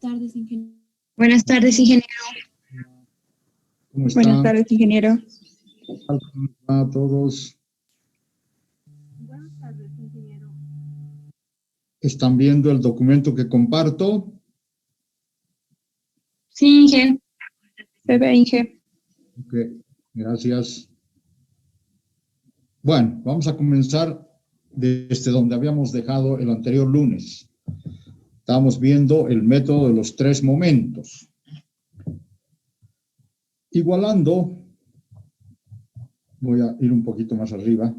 tardes, ingeniero. Buenas tardes, ingeniero. ¿Cómo están? Buenas tardes, ingeniero. ¿Cómo están a todos? Buenas tardes, ingeniero. ¿Están viendo el documento que comparto? Sí, Inge. Se ve, Inge. Ok, gracias. Bueno, vamos a comenzar desde donde habíamos dejado el anterior lunes. Estamos viendo el método de los tres momentos. Igualando, voy a ir un poquito más arriba.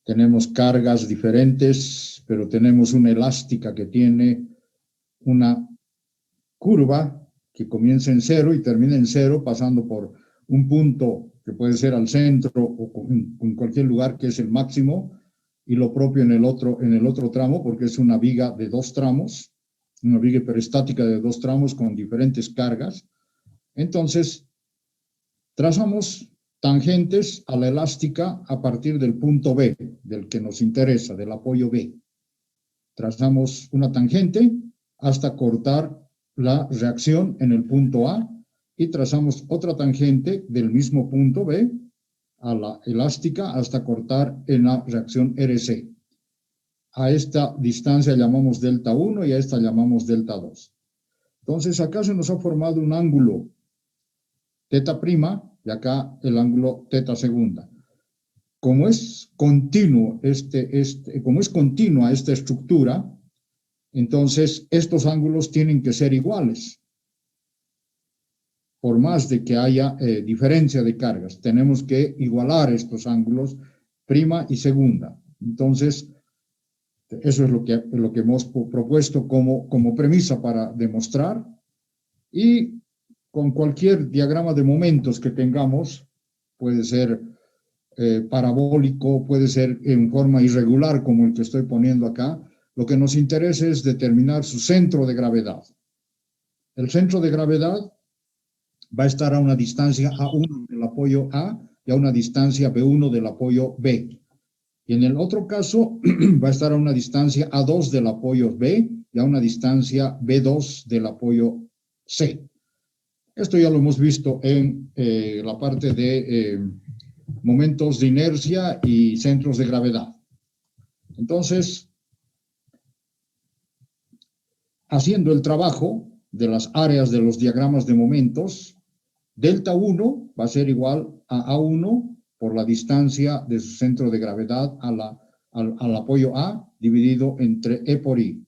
Tenemos cargas diferentes, pero tenemos una elástica que tiene una curva que comienza en cero y termina en cero, pasando por un punto que puede ser al centro o en cualquier lugar que es el máximo, y lo propio en el otro tramo, porque es una viga de dos tramos, una viga hiperestática de dos tramos con diferentes cargas. Entonces, trazamos tangentes a la elástica a partir del punto B, del que nos interesa, del apoyo B. Trazamos una tangente hasta cortar la reacción en el punto A y trazamos otra tangente del mismo punto B a la elástica hasta cortar en la reacción RC. A esta distancia llamamos delta 1 y a esta llamamos delta 2. Entonces acá se nos ha formado un ángulo teta prima y acá el ángulo teta segunda. Como es continuo como es continua esta estructura, entonces estos ángulos tienen que ser iguales. Por más de que haya diferencia de cargas, tenemos que igualar estos ángulos prima y segunda. Entonces, eso es lo que hemos propuesto como premisa para demostrar. Y con cualquier diagrama de momentos que tengamos, puede ser parabólico, puede ser en forma irregular como el que estoy poniendo acá, lo que nos interesa es determinar su centro de gravedad. El centro de gravedad va a estar a una distancia A1 del apoyo A y a una distancia B1 del apoyo B. Y en el otro caso va a estar a una distancia A2 del apoyo B y a una distancia B2 del apoyo C. Esto ya lo hemos visto en la parte de momentos de inercia y centros de gravedad. Entonces, haciendo el trabajo de las áreas de los diagramas de momentos, delta 1 va a ser igual a A1 por la distancia de su centro de gravedad al apoyo A dividido entre E por I.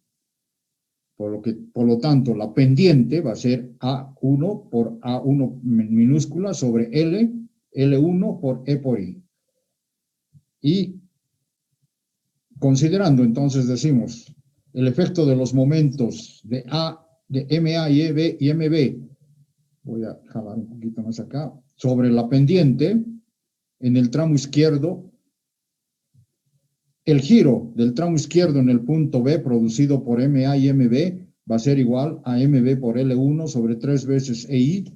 Por lo tanto, la pendiente va a ser A1 por A1 minúscula sobre L1 por E por I. Y considerando, entonces decimos, el efecto de los momentos de MA y EB y MB, voy a jalar un poquito más acá, sobre la pendiente, en el tramo izquierdo, el giro del tramo izquierdo en el punto B producido por MA y MB va a ser igual a MB por L1 sobre 3 veces EI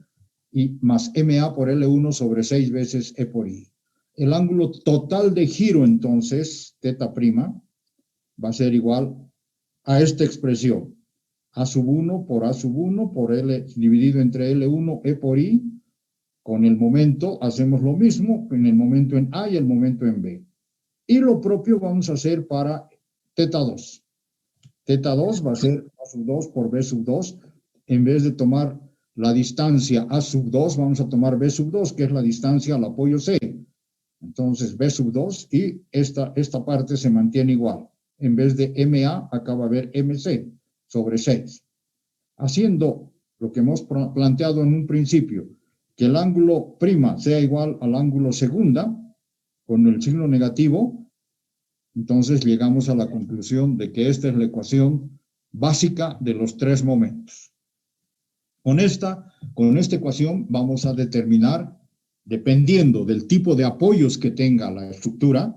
y más MA por L1 sobre 6 veces E por I. El ángulo total de giro, entonces, teta prima, va a ser igual a esta expresión. A sub 1 por L dividido entre L1 E por I. Con el momento hacemos lo mismo en el momento en A y el momento en B. Y lo propio vamos a hacer para teta 2. Teta 2 va a ser A sub 2 por B sub 2. En vez de tomar la distancia A sub 2, vamos a tomar B sub 2, que es la distancia al apoyo C. Entonces, B sub 2 y esta parte se mantiene igual. En vez de MA, acá va a haber MC sobre 6. Haciendo lo que hemos planteado en un principio, que el ángulo prima sea igual al ángulo segunda, con el signo negativo, entonces llegamos a la conclusión de que esta es la ecuación básica de los tres momentos. Con esta ecuación vamos a determinar, dependiendo del tipo de apoyos que tenga la estructura,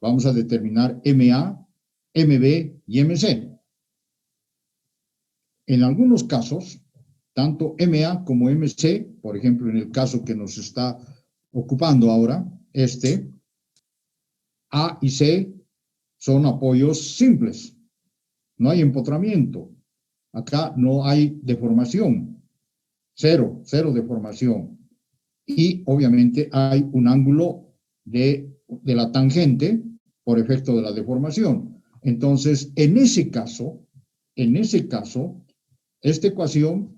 vamos a determinar MA, MB y MC. En algunos casos, tanto MA como MC, por ejemplo, en el caso que nos está ocupando ahora, A y C son apoyos simples. No hay empotramiento. Acá no hay deformación. Cero deformación. Y obviamente hay un ángulo de la tangente por efecto de la deformación. Entonces, en ese caso, esta ecuación,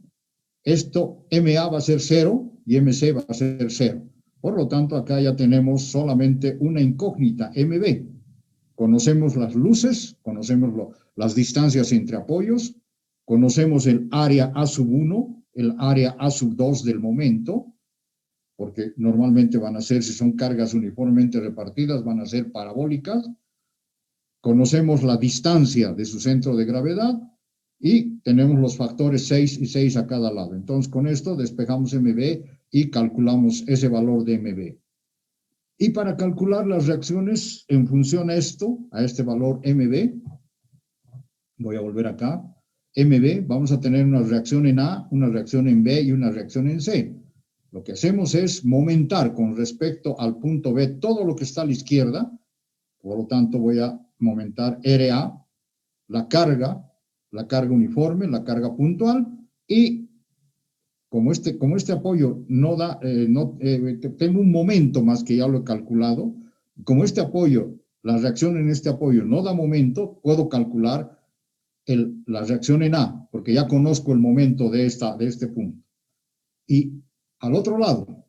MA va a ser 0 y MC va a ser 0. Por lo tanto, acá ya tenemos solamente una incógnita, MB. Conocemos las luces, conocemos las distancias entre apoyos, conocemos el área A1, el área A2 del momento, porque normalmente van a ser, si son cargas uniformemente repartidas, van a ser parabólicas. Conocemos la distancia de su centro de gravedad y tenemos los factores 6 y 6 a cada lado. Entonces, con esto despejamos MB y calculamos ese valor de MB. Y para calcular las reacciones en función a este valor MB, voy a volver acá, MB, vamos a tener una reacción en A, una reacción en B y una reacción en C. Lo que hacemos es momentar con respecto al punto B todo lo que está a la izquierda, por lo tanto voy a momentar RA, la carga uniforme, la carga puntual, y como este apoyo no da, tengo un momento más que ya lo he calculado, como este apoyo, la reacción en este apoyo no da momento, puedo calcular la reacción en A, porque ya conozco el momento de este punto. Y al otro lado,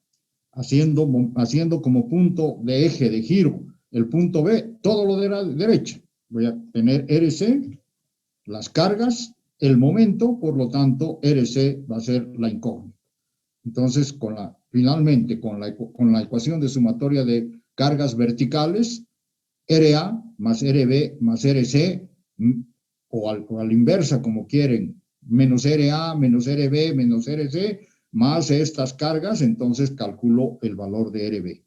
haciendo como punto de eje de giro el punto B, todo lo de la derecha. Voy a tener RC, las cargas, el momento, por lo tanto, RC va a ser la incógnita. Entonces, finalmente, con la ecuación de sumatoria de cargas verticales, RA más RB más RC, o a la inversa, como quieren, menos RA, menos RB, menos RC, más estas cargas, entonces calculo el valor de RB.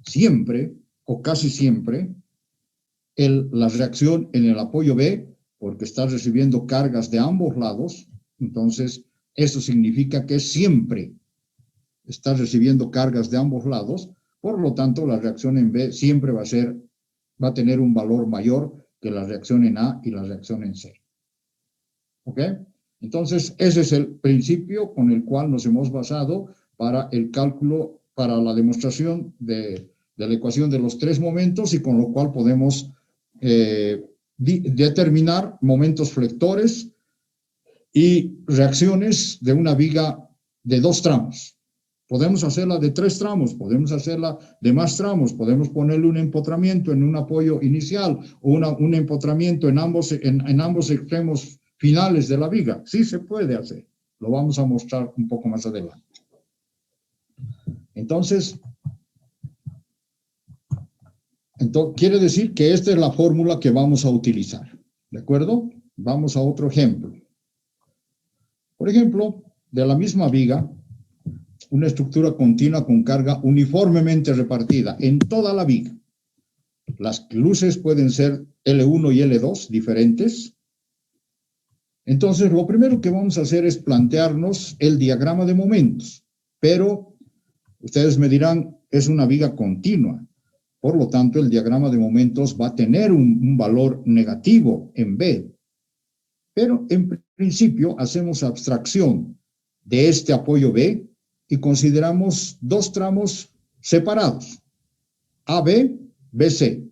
Siempre, o casi siempre, la reacción en el apoyo B, porque está recibiendo cargas de ambos lados, entonces eso significa que siempre está recibiendo cargas de ambos lados, por lo tanto la reacción en B siempre va a tener un valor mayor que la reacción en A y la reacción en C. ¿Ok? Entonces, ese es el principio con el cual nos hemos basado para el cálculo, para la demostración de la ecuación de los tres momentos, y con lo cual podemos determinar momentos flectores y reacciones de una viga de 2 tramos. Podemos hacerla de 3 tramos, podemos hacerla de más tramos, podemos ponerle un empotramiento en un apoyo inicial o un empotramiento en ambos extremos finales de la viga. Sí se puede hacer. Lo vamos a mostrar un poco más adelante. Entonces, quiere decir que esta es la fórmula que vamos a utilizar. ¿De acuerdo? Vamos a otro ejemplo. Por ejemplo, de la misma viga, una estructura continua con carga uniformemente repartida en toda la viga. Las luces pueden ser L1 y L2 diferentes. Entonces, lo primero que vamos a hacer es plantearnos el diagrama de momentos. Pero ustedes me dirán, es una viga continua. Por lo tanto, el diagrama de momentos va a tener un valor negativo en B. Pero en principio hacemos abstracción de este apoyo B y consideramos 2 tramos separados, AB, BC.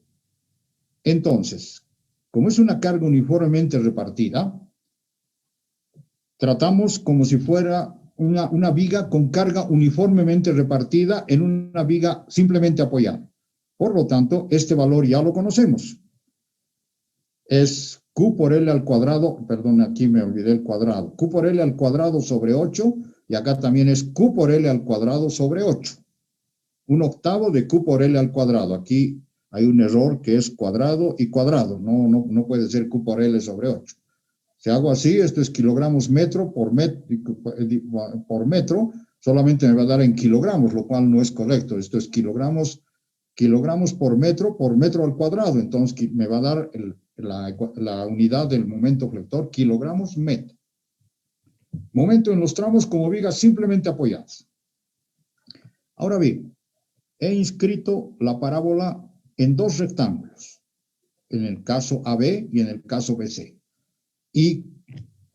Entonces, como es una carga uniformemente repartida, tratamos como si fuera una viga con carga uniformemente repartida en una viga simplemente apoyada. Por lo tanto, este valor ya lo conocemos. Es Q por L al cuadrado, perdón, aquí me olvidé el cuadrado. Q por L al cuadrado sobre 8, y acá también es Q por L al cuadrado sobre 8. 1/8 de Q por L al cuadrado. Aquí hay un error que es cuadrado y cuadrado. No puede ser Q por L sobre 8. Si hago así, esto es kilogramos por metro, solamente me va a dar en kilogramos, lo cual no es correcto. Esto es kilogramos por metro al cuadrado. Entonces me va a dar la unidad del momento flector, kilogramos metro. Momento en los tramos como vigas simplemente apoyadas. Ahora bien, he inscrito la parábola en 2 rectángulos, en el caso AB y en el caso BC. Y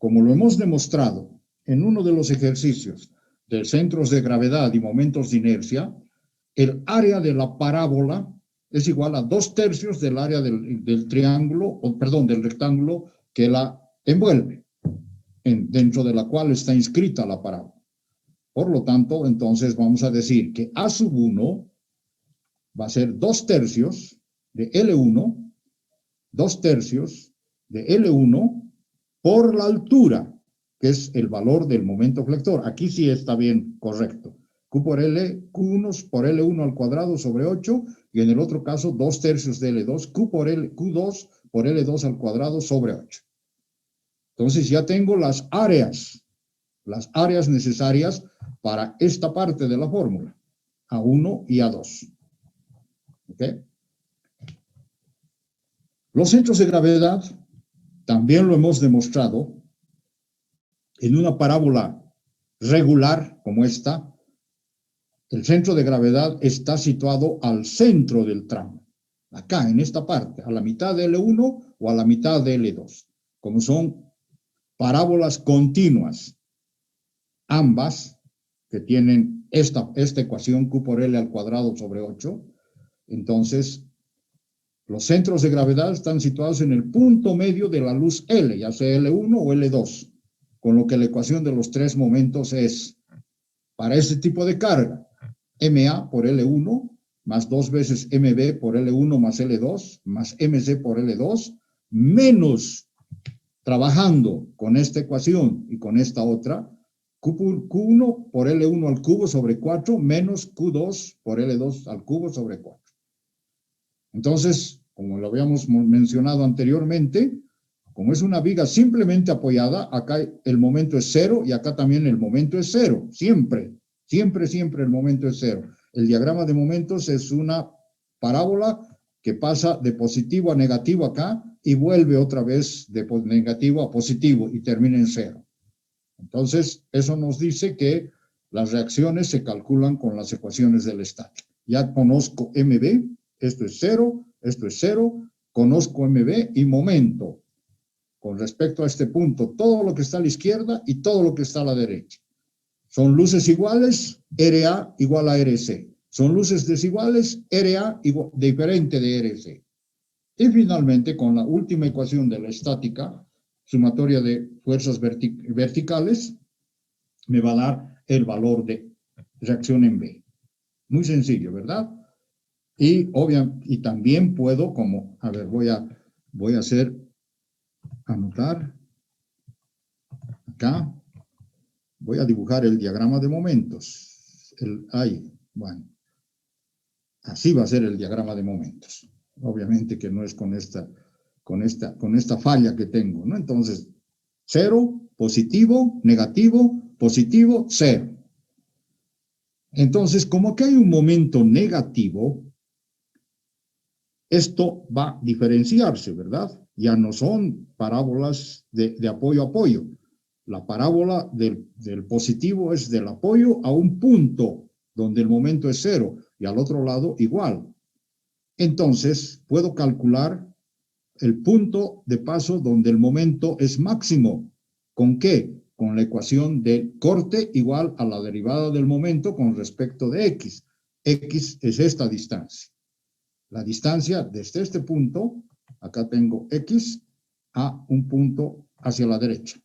como lo hemos demostrado en uno de los ejercicios de centros de gravedad y momentos de inercia, el área de la parábola es igual a 2/3 del área del triángulo, o perdón, del rectángulo que la envuelve, dentro de la cual está inscrita la parábola. Por lo tanto, entonces vamos a decir que A sub 1 va a ser 2/3 de L1, 2/3 de L1 por la altura, que es el valor del momento flector. Aquí sí está bien correcto. Q por L, Q1 por L1 al cuadrado sobre 8, y en el otro caso 2/3 de L2, Q2 por L2 al cuadrado sobre 8. Entonces ya tengo las áreas necesarias para esta parte de la fórmula, A1 y A2. ¿Ok? Los centros de gravedad también lo hemos demostrado en una parábola regular como esta. El centro de gravedad está situado al centro del tramo, acá en esta parte, a la mitad de L1 o a la mitad de L2. Como son parábolas continuas, ambas que tienen esta ecuación Q por L al cuadrado sobre 8, entonces los centros de gravedad están situados en el punto medio de la luz L, ya sea L1 o L2, con lo que la ecuación de los tres momentos es, para este tipo de carga, MA por L1 más 2 veces MB por L1 más L2 más MC por L2 menos, trabajando con esta ecuación y con esta otra, Q1 por L1 al cubo sobre 4 menos Q2 por L2 al cubo sobre 4. Entonces, como lo habíamos mencionado anteriormente, como es una viga simplemente apoyada, acá el momento es 0 y acá también el momento es 0. Siempre el momento es 0. El diagrama de momentos es una parábola que pasa de positivo a negativo acá y vuelve otra vez de negativo a positivo y termina en 0. Entonces, eso nos dice que las reacciones se calculan con las ecuaciones de la estática. Ya conozco MB, esto es 0, conozco MB y momento. Con respecto a este punto, todo lo que está a la izquierda y todo lo que está a la derecha. Son luces iguales, RA igual a RC. Son luces desiguales, RA diferente de RC. Y finalmente, con la última ecuación de la estática, sumatoria de fuerzas verticales, me va a dar el valor de reacción en B. Muy sencillo, ¿verdad? Y también puedo, voy a anotar acá, voy a dibujar el diagrama de momentos. Bueno, así va a ser el diagrama de momentos. Obviamente que no es con esta falla que tengo, ¿no? Entonces, 0, positivo, negativo, positivo, 0. Entonces, como aquí hay un momento negativo, esto va a diferenciarse, ¿verdad? Ya no son parábolas de apoyo a apoyo. La parábola del positivo es del apoyo a un punto donde el momento es 0 y al otro lado igual. Entonces, puedo calcular el punto de paso donde el momento es máximo. ¿Con qué? Con la ecuación del corte igual a la derivada del momento con respecto de X. X es esta distancia. La distancia desde este punto, acá tengo X, a un punto hacia la derecha.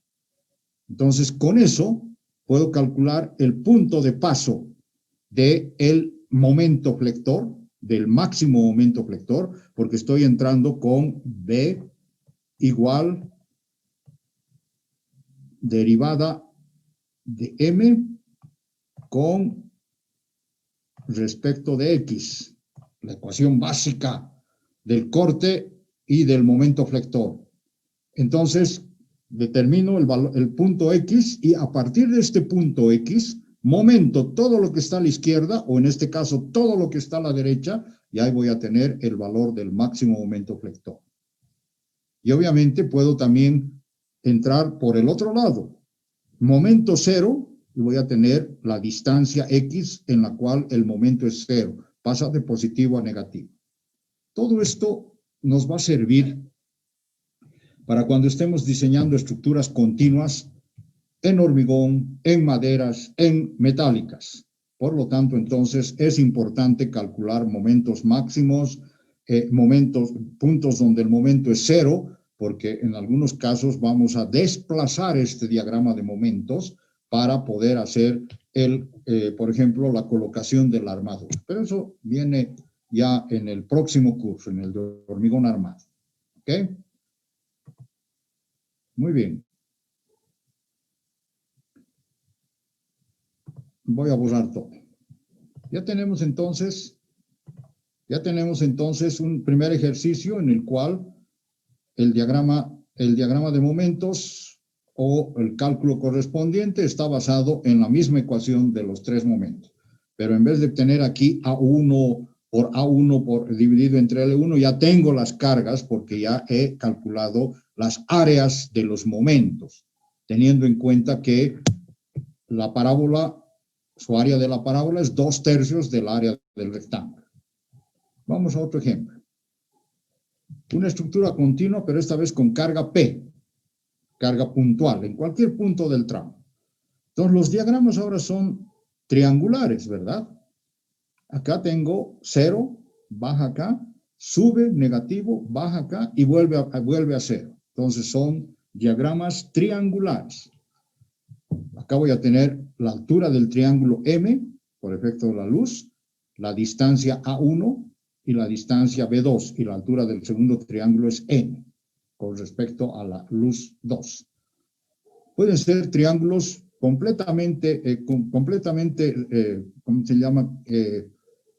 Entonces, con eso puedo calcular el punto de paso del momento flector, del máximo momento flector, porque estoy entrando con B igual derivada de M con respecto de X, la ecuación básica del corte y del momento flector. Entonces, determino el punto X y a partir de este punto X, momento todo lo que está a la izquierda, o en este caso todo lo que está a la derecha, y ahí voy a tener el valor del máximo momento flector. Y obviamente puedo también entrar por el otro lado. Momento 0, y voy a tener la distancia X en la cual el momento es 0. Pasa de positivo a negativo. Todo esto nos va a servir para cuando estemos diseñando estructuras continuas en hormigón, en maderas, en metálicas. Por lo tanto, entonces, es importante calcular momentos máximos, puntos donde el momento es cero, porque en algunos casos vamos a desplazar este diagrama de momentos para poder hacer, por ejemplo, la colocación de la armadura. Pero eso viene ya en el próximo curso, en el de hormigón armado. ¿Ok? Muy bien. Voy a borrar todo. Ya tenemos entonces un primer ejercicio en el cual el diagrama de momentos o el cálculo correspondiente está basado en la misma ecuación de los tres momentos. Pero en vez de tener aquí A1 por A1 dividido entre L1, ya tengo las cargas porque ya he calculado las áreas de los momentos, teniendo en cuenta que la parábola, su área de la parábola es 2/3 del área del rectángulo. Vamos a otro ejemplo. Una estructura continua, pero esta vez con carga P, carga puntual, en cualquier punto del tramo. Entonces, los diagramas ahora son triangulares, ¿verdad? Acá tengo 0, baja acá, sube, negativo, baja acá y vuelve a 0. Entonces, son diagramas triangulares. Acá voy a tener la altura del triángulo M, por efecto de la luz, la distancia A1 y la distancia B2, y la altura del segundo triángulo es N, con respecto a la luz 2. Pueden ser triángulos completamente, ¿cómo se llama?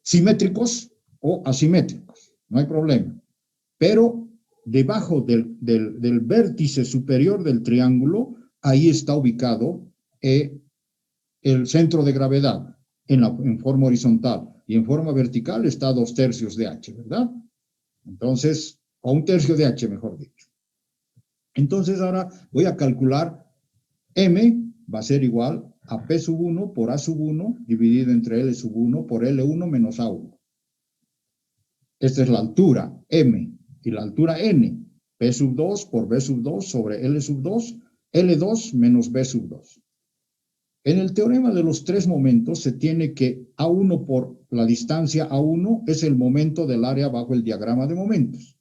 Simétricos o asimétricos, no hay problema. Pero debajo del vértice superior del triángulo, ahí está ubicado el centro de gravedad en forma horizontal, y en forma vertical está a 2/3 de H, ¿verdad? Entonces, o 1/3 de H, mejor dicho. Entonces, ahora voy a calcular M, va a ser igual a P1 por A1 dividido entre L1 por L1 menos A1. Esta es la altura M, y la altura N, P2 por B2 sobre L2, L2 menos B2. En el teorema de los tres momentos se tiene que A1 por la distancia A1 es el momento del área bajo el diagrama de momentos.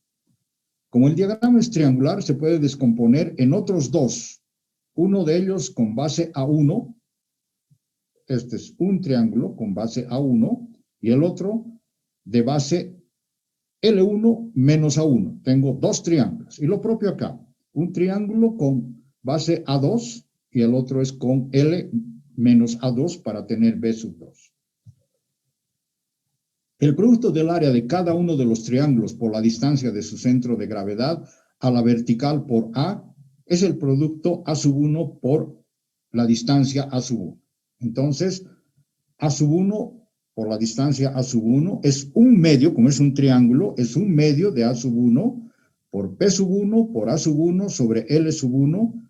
Como el diagrama es triangular, se puede descomponer en otros dos. Uno de ellos con base A1, este es un triángulo con base A1, y el otro de base L1 menos A1. Tengo dos triángulos. Y lo propio acá, un triángulo con base A2 y el otro es con L menos A2 para tener B2. El producto del área de cada uno de los triángulos por la distancia de su centro de gravedad a la vertical por A es el producto A1 por la distancia A1. Entonces, A1 por la distancia A1 es un medio, como es un triángulo, es un medio de A1 por P1 por A1 sobre L1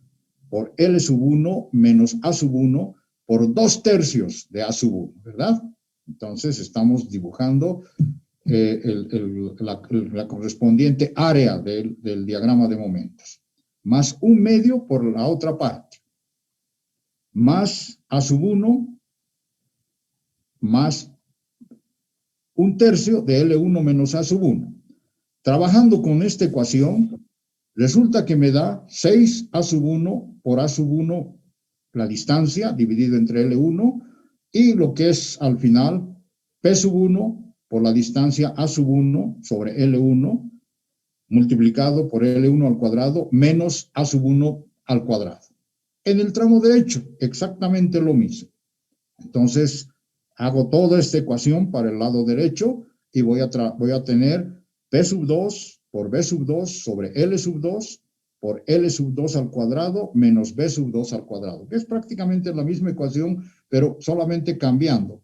por L1 menos A1 por 2/3 de A1, ¿verdad? Entonces, estamos dibujando la correspondiente área del diagrama de momentos. Más un medio por la otra parte. Más A1 más 1/3 de L1 menos A1. Trabajando con esta ecuación, resulta que me da 6A1 por A1 la distancia dividido entre L1 y lo que es al final P1 por la distancia A1 sobre L1 multiplicado por L1 al cuadrado menos A1 al cuadrado. En el tramo derecho, exactamente lo mismo. Entonces, hago toda esta ecuación para el lado derecho y voy a tener P2 por B2 sobre L2 por L2 al cuadrado menos B2 al cuadrado, que es prácticamente la misma ecuación, pero solamente cambiando.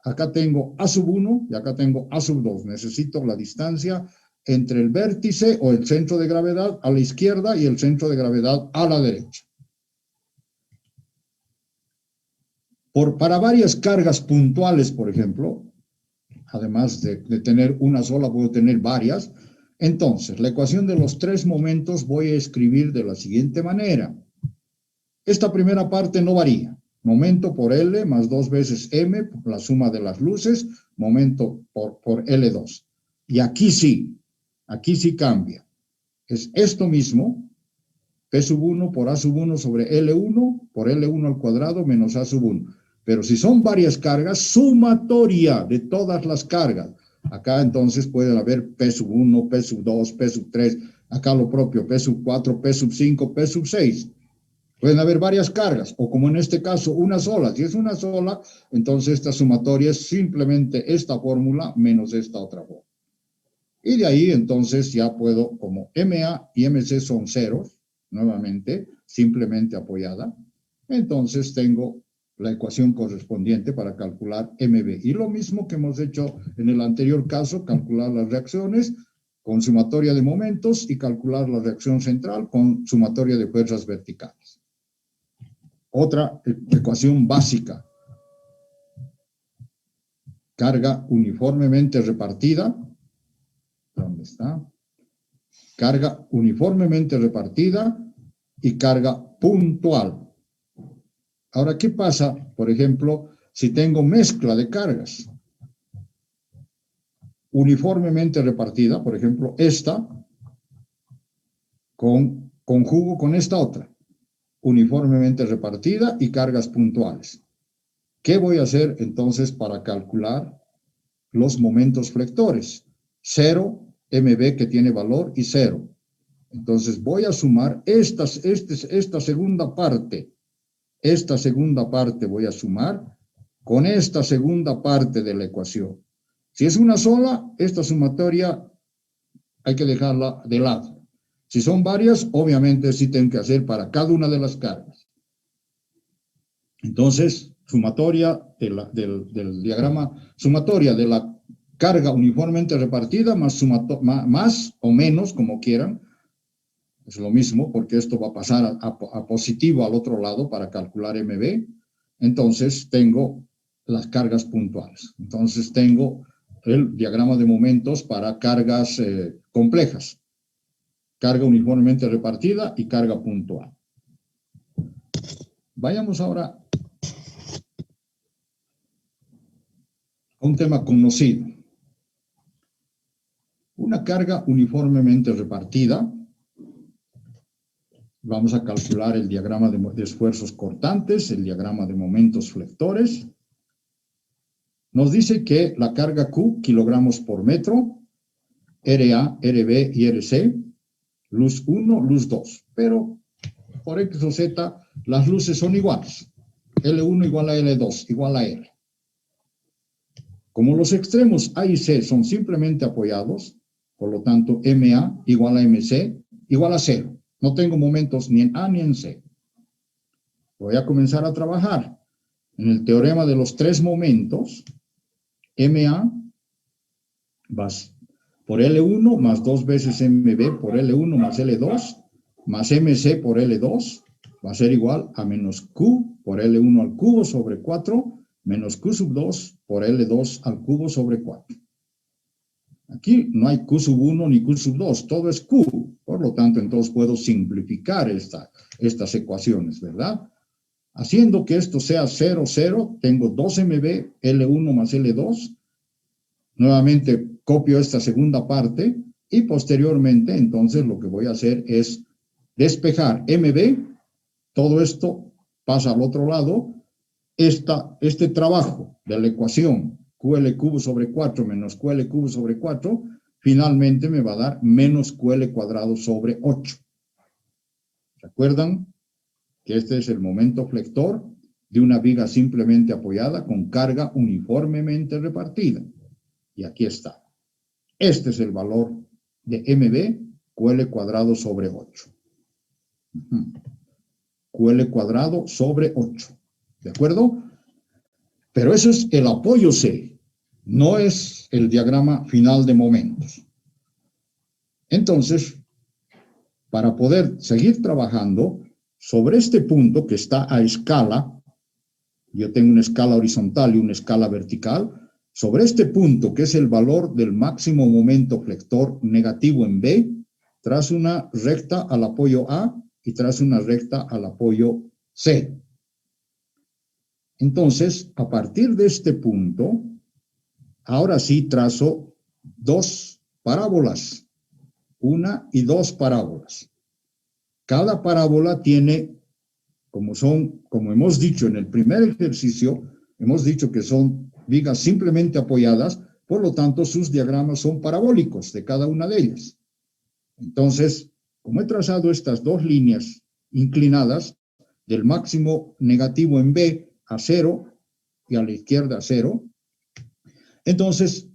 Acá tengo A1 y acá tengo A2. Necesito la distancia entre el vértice o el centro de gravedad a la izquierda y el centro de gravedad a la derecha. Para varias cargas puntuales, por ejemplo, además de tener una sola, puedo tener varias. Entonces, la ecuación de los tres momentos voy a escribir de la siguiente manera. Esta primera parte no varía. Momento por L más 2 veces M, la suma de las luces, momento por L2. Y aquí sí cambia. Es esto mismo, P sub 1 por A sub 1 sobre L1 por L1 al cuadrado menos A sub 1. Pero si son varias cargas, sumatoria de todas las cargas. Acá entonces pueden haber P sub 1, P sub 2, P sub 3, acá lo propio, P sub 4, P sub 5, P sub 6. Pueden haber varias cargas, o como en este caso, una sola. Si es una sola, entonces esta sumatoria es simplemente esta fórmula menos esta otra fórmula. Y de ahí entonces ya puedo, como MA y MC son ceros, nuevamente, simplemente apoyada, entonces tengo la ecuación correspondiente para calcular MB. Y lo mismo que hemos hecho en el anterior caso, calcular las reacciones con sumatoria de momentos y calcular la reacción central con sumatoria de fuerzas verticales. Otra ecuación básica. Carga uniformemente repartida. ¿Dónde está? Carga uniformemente repartida y carga puntual. Ahora, ¿qué pasa, por ejemplo, si tengo mezcla de cargas? Uniformemente repartida, por ejemplo, esta conjugo con esta otra. Uniformemente repartida y cargas puntuales. ¿Qué voy a hacer entonces para calcular los momentos flectores? 0, MB que tiene valor y 0. Entonces voy a sumar esta segunda parte. Esta segunda parte voy a sumar con esta segunda parte de la ecuación. Si es una sola, esta sumatoria hay que dejarla de lado. Si son varias, obviamente sí tengo que hacer para cada una de las cargas. Entonces, sumatoria del diagrama, sumatoria de la carga uniformemente repartida más o menos, como quieran, es lo mismo porque esto va a pasar a positivo al otro lado para calcular MB. Entonces, tengo las cargas puntuales. Entonces, tengo el diagrama de momentos para cargas complejas. Carga uniformemente repartida y carga puntual. Vayamos ahora a un tema conocido. Una carga uniformemente repartida. Vamos a calcular el diagrama de esfuerzos cortantes, el diagrama de momentos flectores. Nos dice que la carga Q, kilogramos por metro, RA, RB y RC, luz 1, luz 2. Pero por X o Z, las luces son iguales. L1 igual a L2, igual a R. Como los extremos A y C son simplemente apoyados, por lo tanto, MA igual a MC igual a 0. No tengo momentos ni en A ni en C. Voy a comenzar a trabajar. En el teorema de los tres momentos, MA vas por L1 más 2 veces MB por L1 más L2 más MC por L2 va a ser igual a menos Q por L1 al cubo sobre 4 menos Q sub 2 por L2 al cubo sobre 4. Aquí no hay Q sub 1 ni Q sub 2, todo es Q. Por lo tanto, entonces puedo simplificar estas ecuaciones, ¿verdad? Haciendo que esto sea 0, 0, tengo 2MB, L1 más L2. Nuevamente copio esta segunda parte y posteriormente, entonces, lo que voy a hacer es despejar MB. Todo esto pasa al otro lado. Este trabajo de la ecuación QL cubo sobre 4 menos QL cubo sobre 4, finalmente me va a dar menos QL cuadrado sobre 8. ¿Recuerdan que este es el momento flector de una viga simplemente apoyada con carga uniformemente repartida? Y aquí está. Este es el valor de MB, QL cuadrado sobre 8. QL cuadrado sobre 8. ¿De acuerdo? Pero eso es el apoyo C, no es el diagrama final de momentos. Entonces, para poder seguir trabajando sobre este punto que está a escala, yo tengo una escala horizontal y una escala vertical, Sobre este punto, que es el valor del máximo momento flector negativo en B, trazo una recta al apoyo A y trazo una recta al apoyo C. Entonces, a partir de este punto, ahora sí trazo dos parábolas, una y dos parábolas. Cada parábola tiene, como hemos dicho en el primer ejercicio, hemos dicho que son vigas simplemente apoyadas, por lo tanto sus diagramas son parabólicos de cada una de ellas. Entonces, como he trazado estas dos líneas inclinadas, del máximo negativo en B a 0 y a la izquierda a 0, entonces,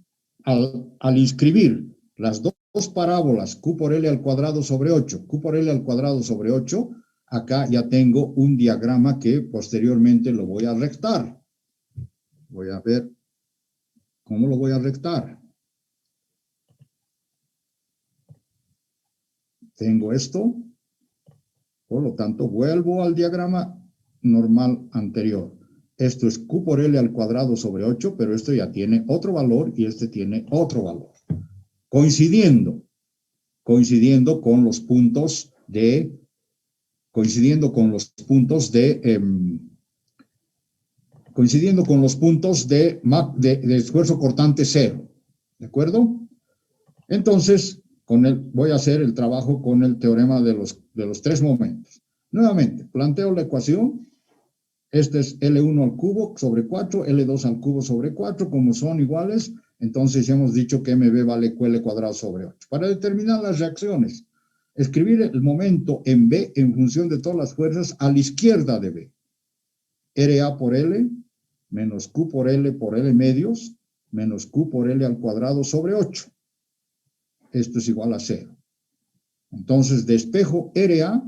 al inscribir las dos parábolas Q por L al cuadrado sobre 8, Q por L al cuadrado sobre 8, acá ya tengo un diagrama que posteriormente lo voy a rectar. Voy a ver cómo lo voy a rectar. Tengo esto, por lo tanto vuelvo al diagrama normal anterior. Esto es Q por L al cuadrado sobre 8, pero esto ya tiene otro valor y este tiene otro valor. Coincidiendo con los puntos de esfuerzo cortante 0. ¿De acuerdo? Entonces, voy a hacer el trabajo con el teorema de los tres momentos. Nuevamente, planteo la ecuación. Este es L1 al cubo sobre 4, L2 al cubo sobre 4, como son iguales, entonces ya hemos dicho que MB vale QL cuadrado sobre 8. Para determinar las reacciones, escribir el momento en B en función de todas las fuerzas a la izquierda de B. RA por L menos Q por L medios menos Q por L al cuadrado sobre 8. Esto es igual a 0. Entonces despejo RA.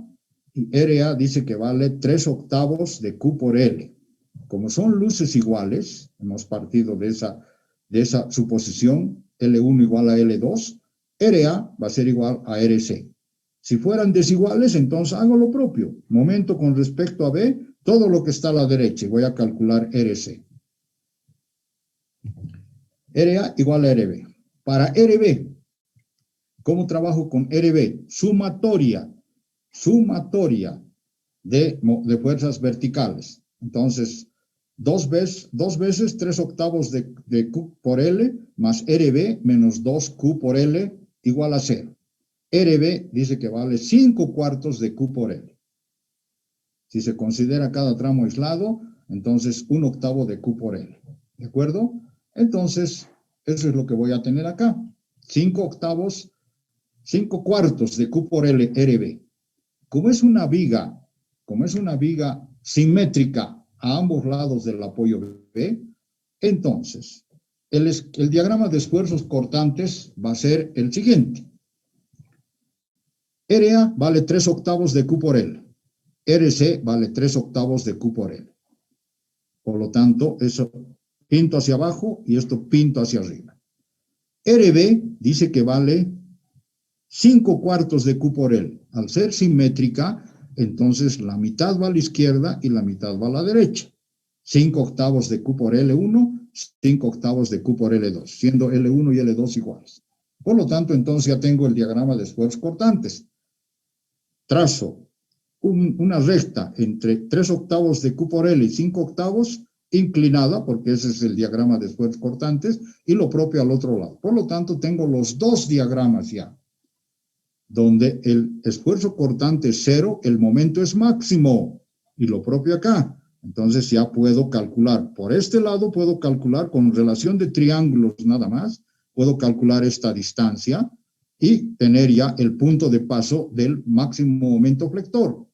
Y RA dice que vale 3/8 de Q por L. Como son luces iguales, hemos partido de esa suposición, L1 igual a L2, RA va a ser igual a RC. Si fueran desiguales, entonces hago lo propio. Momento con respecto a B, todo lo que está a la derecha, y voy a calcular RC. RA igual a RB. Para RB, ¿cómo trabajo con RB? Sumatoria de fuerzas verticales. Entonces, dos veces 3/8 de Q por L más RB menos 2Q por L igual a 0. RB dice que vale 5/4 de Q por L. Si se considera cada tramo aislado, entonces 1/8 de Q por L. ¿De acuerdo? Entonces, eso es lo que voy a tener acá. 5/4 de Q por L RB. Como es una viga simétrica a ambos lados del apoyo B, entonces el diagrama de esfuerzos cortantes va a ser el siguiente. RA vale 3/8 de Q por L. RC vale 3/8 de Q por L. Por lo tanto, eso pinto hacia abajo y esto pinto hacia arriba. RB dice que vale 5/4 de Q por L. Al ser simétrica, entonces la mitad va a la izquierda y la mitad va a la derecha. 5/8 de Q por L1, 5/8 de Q por L2, siendo L1 y L2 iguales. Por lo tanto, entonces ya tengo el diagrama de esfuerzos cortantes. Trazo una recta entre 3/8 de Q por L y 5/8, inclinada, porque ese es el diagrama de esfuerzos cortantes, y lo propio al otro lado. Por lo tanto, tengo los dos diagramas ya, donde el esfuerzo cortante es 0, el momento es máximo, y lo propio acá. Entonces ya puedo calcular, por este lado puedo calcular con relación de triángulos nada más, puedo calcular esta distancia y tener ya el punto de paso del máximo momento flector.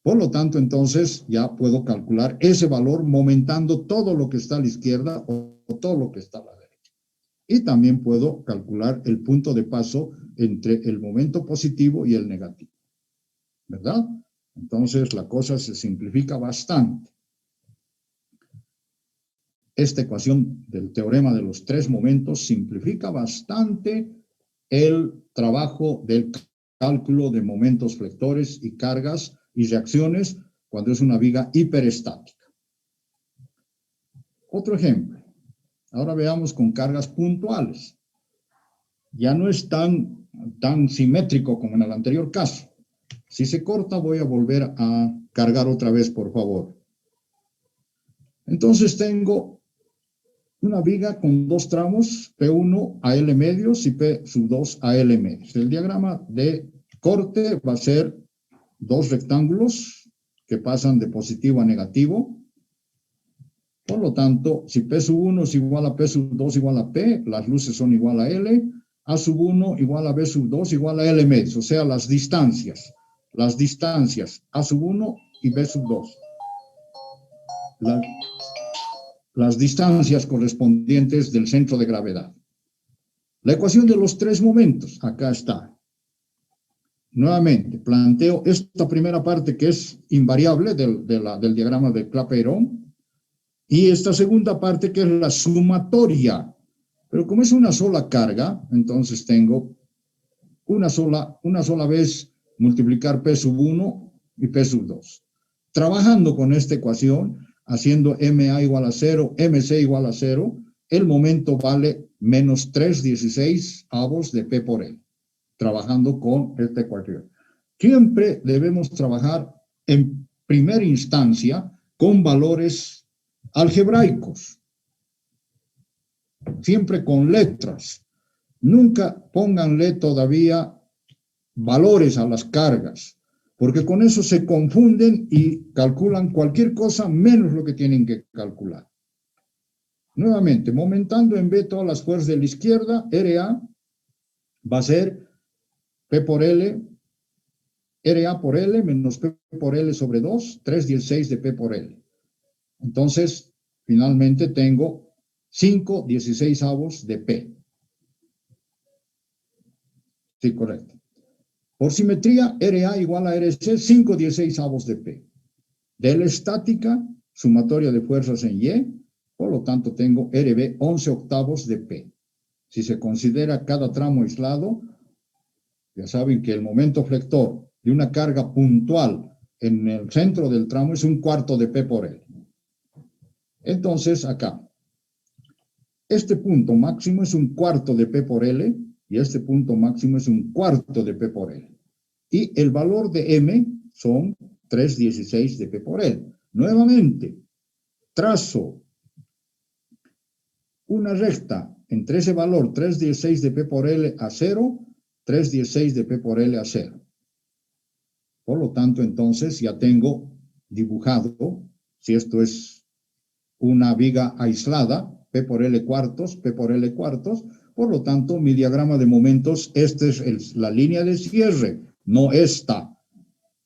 Por lo tanto, entonces ya puedo calcular ese valor momentando todo lo que está a la izquierda o todo lo que está a la derecha. Y también puedo calcular el punto de paso entre el momento positivo y el negativo. ¿Verdad? Entonces la cosa se simplifica bastante. Esta ecuación del teorema de los tres momentos simplifica bastante el trabajo del cálculo de momentos flectores y cargas y reacciones cuando es una viga hiperestática. Otro ejemplo. Ahora veamos con cargas puntuales. Ya no es tan simétrico como en el anterior caso. Si se corta, voy a volver a cargar otra vez, por favor. Entonces tengo una viga con dos tramos, P1 a L medios y P2 a L medios. El diagrama de corte va a ser dos rectángulos que pasan de positivo a negativo. Por lo tanto, si P1 es igual a P2 igual a P, las luces son igual a L, A1 igual a B2 igual a L medios, o sea, las distancias A1 y B2. Las distancias correspondientes del centro de gravedad. La ecuación de los tres momentos, acá está. Nuevamente, planteo esta primera parte que es invariable del diagrama de Clapeyron y esta segunda parte que es la sumatoria. Pero como es una sola carga, entonces tengo una sola vez multiplicar P1 y P2. Trabajando con esta ecuación, haciendo MA igual a 0, MC igual a 0, el momento vale menos 3/16 de P por L. Trabajando con esta ecuación. Siempre debemos trabajar en primera instancia con valores algebraicos. Siempre con letras. Nunca pónganle todavía valores a las cargas, porque con eso se confunden y calculan cualquier cosa menos lo que tienen que calcular. Nuevamente, momentando en B todas las fuerzas de la izquierda, RA va a ser P por L, RA por L menos P por L sobre 2, 3/16 de P por L. Entonces, finalmente tengo 5/16 de P. Sí, correcto. Por simetría, RA igual a RC, 5/16 de P. De la estática, sumatoria de fuerzas en Y, por lo tanto tengo RB 11/8 de P. Si se considera cada tramo aislado, ya saben que el momento flector de una carga puntual en el centro del tramo es 1/4 de P por L. Entonces, acá, este punto máximo es 1/4 de P por L y este punto máximo es 1/4 de P por L. Y el valor de M son 3/16 de P por L. Nuevamente, trazo una recta entre ese valor 3/16 de P por L a 0, 3/16 de P por L a 0. Por lo tanto, entonces ya tengo dibujado, si esto es una viga aislada, P por L cuartos, P por L cuartos, por lo tanto, mi diagrama de momentos, esta es la línea de cierre, no esta.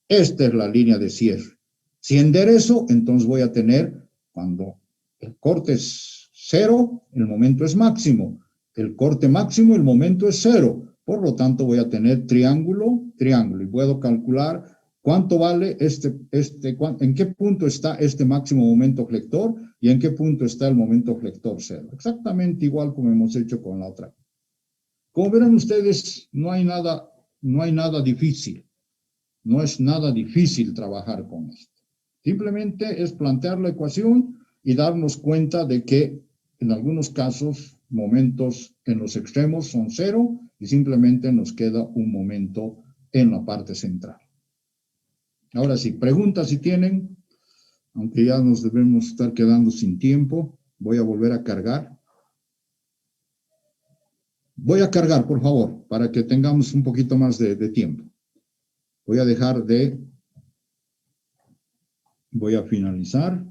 Esta es la línea de cierre. Si enderezo, entonces voy a tener, cuando el corte es 0, el momento es máximo. El corte máximo, el momento es 0. Por lo tanto, voy a tener triángulo, triángulo. Y puedo calcular cuánto vale en qué punto está este máximo momento flector y en qué punto está el momento flector 0. Exactamente igual como hemos hecho con la otra. Como verán ustedes, no hay nada difícil. No es nada difícil trabajar con esto. Simplemente es plantear la ecuación y darnos cuenta de que en algunos casos, momentos en los extremos son 0 y simplemente nos queda un momento en la parte central. Ahora sí, preguntas si tienen, aunque ya nos debemos estar quedando sin tiempo. Voy a volver a cargar. Voy a cargar, por favor, para que tengamos un poquito más de tiempo. Voy a finalizar.